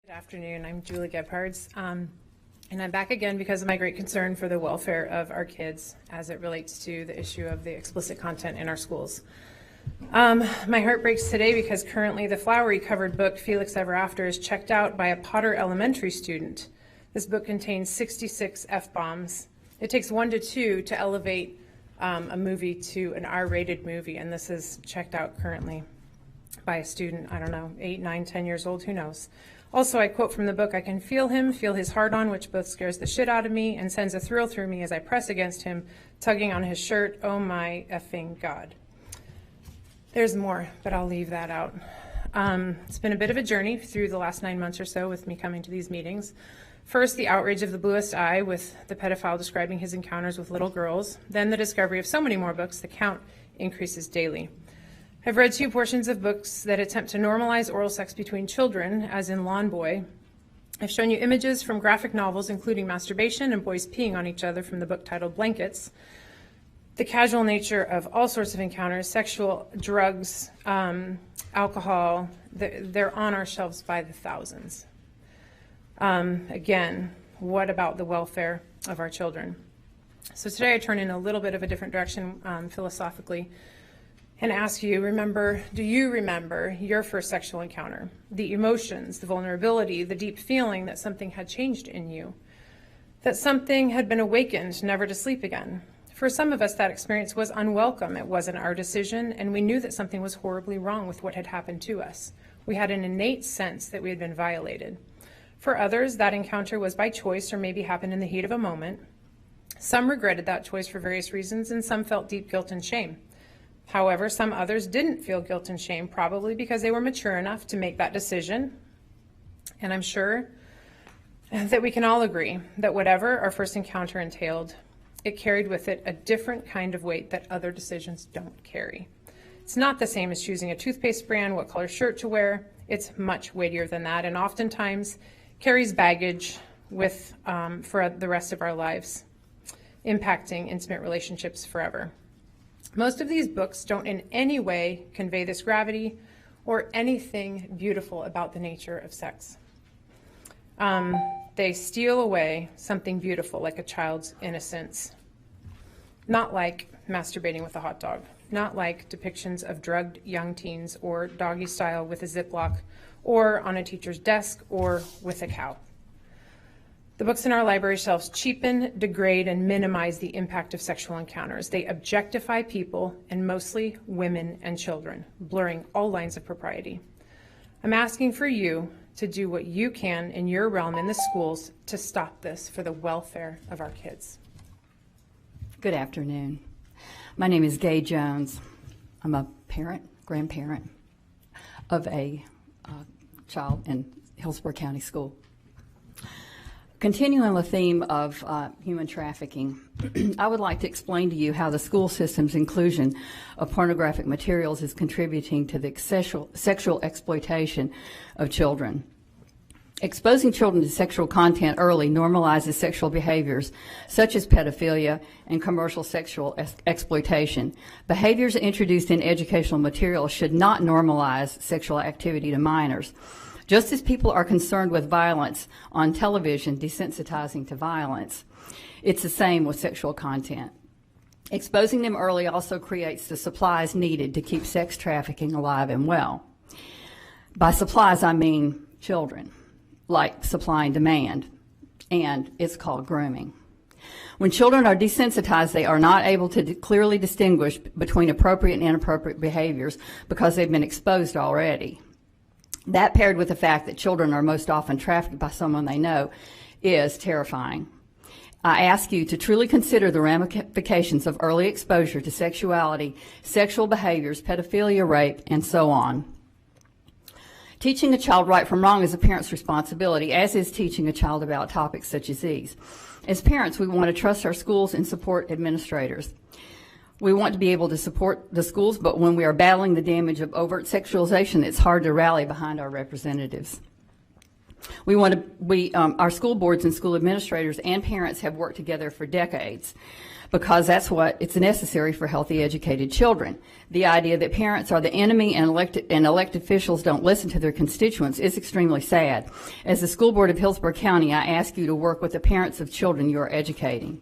Good afternoon. I'm Julie Gebhards, and I'm back again because of my great concern for the welfare of our kids as it relates to the issue of the explicit content in our schools. My heart breaks today because currently the flowery-covered book Felix Ever After is checked out by a Potter Elementary student. This book contains 66 F-bombs. It takes 1 to 2 to elevate a movie to an R-rated movie, and this is checked out currently by a student, I don't know, 8, 9, 10 years old, who knows. Also, I quote from the book, "I can feel him, feel his heart-on, which both scares the shit out of me and sends a thrill through me as I press against him, tugging on his shirt. Oh my effing God." There's more, but I'll leave that out. It's been a bit of a journey through the last 9 months or so with me coming to these meetings. First, the outrage of the bluest eye with the pedophile describing his encounters with little girls. Then the discovery of so many more books, the count increases daily. I've read 2 portions of books that attempt to normalize oral sex between children, as in Lawn Boy. I've shown you images from graphic novels, including masturbation and boys peeing on each other from the book titled Blankets. The casual nature of all sorts of encounters, sexual, drugs, alcohol, they're on our shelves by the thousands. Again, what about the welfare of our children? So today I turn in a little bit of a different direction philosophically and ask you, do you remember your first sexual encounter? The emotions, the vulnerability, the deep feeling that something had changed in you, that something had been awakened, never to sleep again. For some of us, that experience was unwelcome. It wasn't our decision, and we knew that something was horribly wrong with what had happened to us. We had an innate sense that we had been violated. For others, that encounter was by choice or maybe happened in the heat of a moment. Some regretted that choice for various reasons, and some felt deep guilt and shame. However, some others didn't feel guilt and shame, probably because they were mature enough to make that decision. And I'm sure that we can all agree that whatever our first encounter entailed, it carried with it a different kind of weight that other decisions don't carry. It's not the same as choosing a toothpaste brand, what color shirt to wear. It's much weightier than that, and oftentimes carries baggage with for the rest of our lives, impacting intimate relationships forever. Most of these books don't in any way convey this gravity or anything beautiful about the nature of sex. They steal away something beautiful, like a child's innocence. Not like masturbating with a hot dog, not like depictions of drugged young teens or doggy style with a Ziploc, or on a teacher's desk, or with a cow. The books in our library shelves cheapen, degrade, and minimize the impact of sexual encounters. They objectify people, and mostly women and children, blurring all lines of propriety. I'm asking for you to do what you can in your realm in the schools to stop this for the welfare of our kids. Good afternoon. My name is Gay Jones. I'm a grandparent of a child in Hillsborough County School. Continuing the theme of human trafficking, I would like to explain to you how the school system's inclusion of pornographic materials is contributing to the sexual exploitation of children. Exposing children to sexual content early normalizes sexual behaviors such as pedophilia and commercial sexual exploitation. Behaviors introduced in educational materials should not normalize sexual activity to minors. Just as people are concerned with violence on television, desensitizing to violence, it's the same with sexual content. Exposing them early also creates the supplies needed to keep sex trafficking alive and well. By supplies, I mean children, like supply and demand, and it's called grooming. When children are desensitized, they are not able to clearly distinguish between appropriate and inappropriate behaviors because they've been exposed already. That, paired with the fact that children are most often trafficked by someone they know, is terrifying. I ask you to truly consider the ramifications of early exposure to sexuality, sexual behaviors, pedophilia, rape, and so on. Teaching a child right from wrong is a parent's responsibility, as is teaching a child about topics such as these. As parents, we want to trust our schools and support administrators. We want to be able to support the schools, but when we are battling the damage of overt sexualization, it's hard to rally behind our representatives. Our school boards and school administrators and parents have worked together for decades because it's necessary for healthy, educated children. The idea that parents are the enemy and elected officials don't listen to their constituents is extremely sad. As the school board of Hillsborough County, I ask you to work with the parents of children you are educating.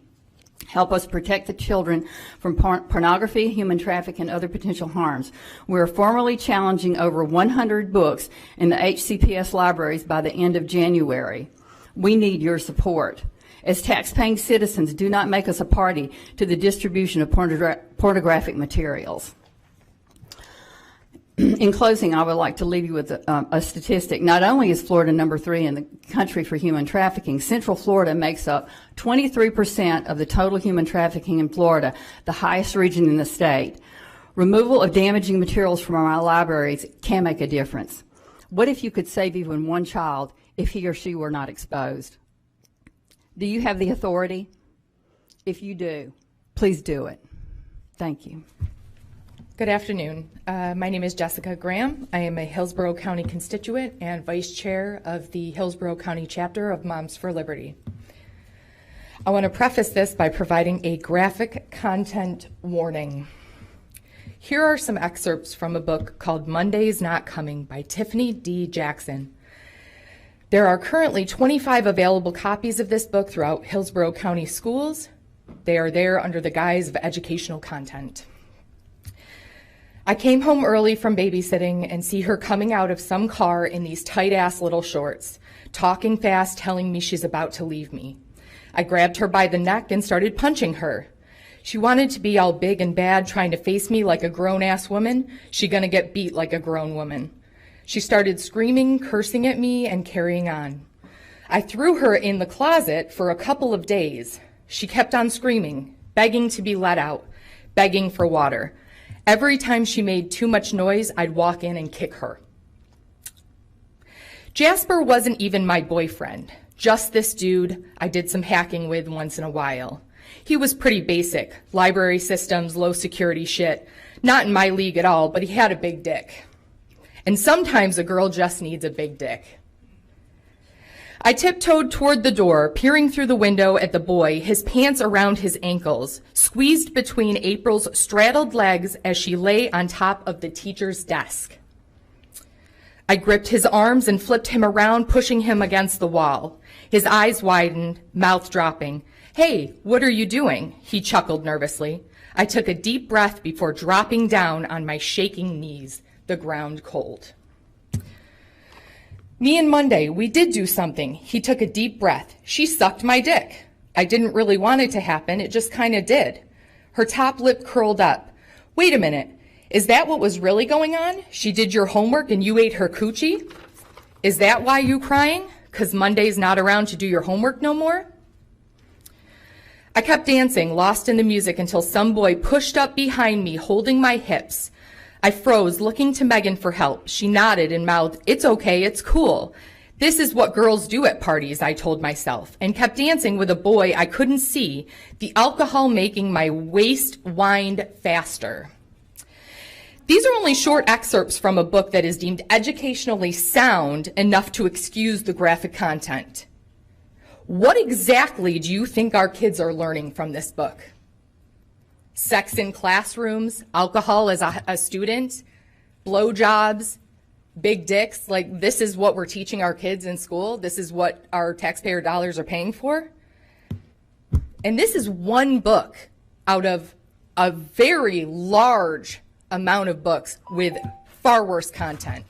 Help us protect the children from pornography, human trafficking, and other potential harms. We are formally challenging over 100 books in the HCPS libraries by the end of January. We need your support. As tax-paying citizens, do not make us a party to the distribution of pornographic materials. In closing, I would like to leave you with a statistic. Not only is Florida number 3 in the country for human trafficking, Central Florida makes up 23% of the total human trafficking in Florida, the highest region in the state. Removal of damaging materials from our libraries can make a difference. What if you could save even one child if he or she were not exposed? Do you have the authority? If you do, please do it. Thank you. Good afternoon. My name is Jessica Graham. I am a Hillsborough County constituent and vice chair of the Hillsborough County chapter of Moms for Liberty. I want to preface this by providing a graphic content warning. Here are some excerpts from a book called Monday's Not Coming by Tiffany D. Jackson. There are currently 25 available copies of this book throughout Hillsborough County schools. They are there under the guise of educational content. I came home early from babysitting and see her coming out of some car in these tight-ass little shorts, talking fast, telling me she's about to leave me. I grabbed her by the neck and started punching her. She wanted to be all big and bad, trying to face me like a grown-ass woman. She gonna get beat like a grown woman. She started screaming, cursing at me, and carrying on. I threw her in the closet for a couple of days. She kept on screaming, begging to be let out, begging for water. Every time she made too much noise, I'd walk in and kick her. Jasper wasn't even my boyfriend, just this dude I did some hacking with once in a while. He was pretty basic, library systems, low security shit. Not in my league at all, but he had a big dick. And sometimes a girl just needs a big dick. I tiptoed toward the door, peering through the window at the boy, his pants around his ankles, squeezed between April's straddled legs as she lay on top of the teacher's desk. I gripped his arms and flipped him around, pushing him against the wall. His eyes widened, mouth dropping. "Hey, what are you doing?" He chuckled nervously. I took a deep breath before dropping down on my shaking knees, the ground cold. Me and Monday, we did do something. He took a deep breath. She sucked my dick. I didn't really want it to happen. It just kind of did. Her top lip curled up. Wait a minute. Is that what was really going on? She did your homework and you ate her coochie? Is that why you crying? 'Cause Monday's not around to do your homework no more? I kept dancing, lost in the music, until some boy pushed up behind me, holding my hips. I froze, looking to Megan for help. She nodded and mouthed, "It's okay, it's cool. This is what girls do at parties," I told myself, and kept dancing with a boy I couldn't see, the alcohol making my waist wind faster. These are only short excerpts from a book that is deemed educationally sound enough to excuse the graphic content. What exactly do you think our kids are learning from this book? Sex in classrooms, alcohol as a student, blowjobs, big dicks. Like, this is what we're teaching our kids in school. This is what our taxpayer dollars are paying for. And this is one book out of a very large amount of books with far worse content.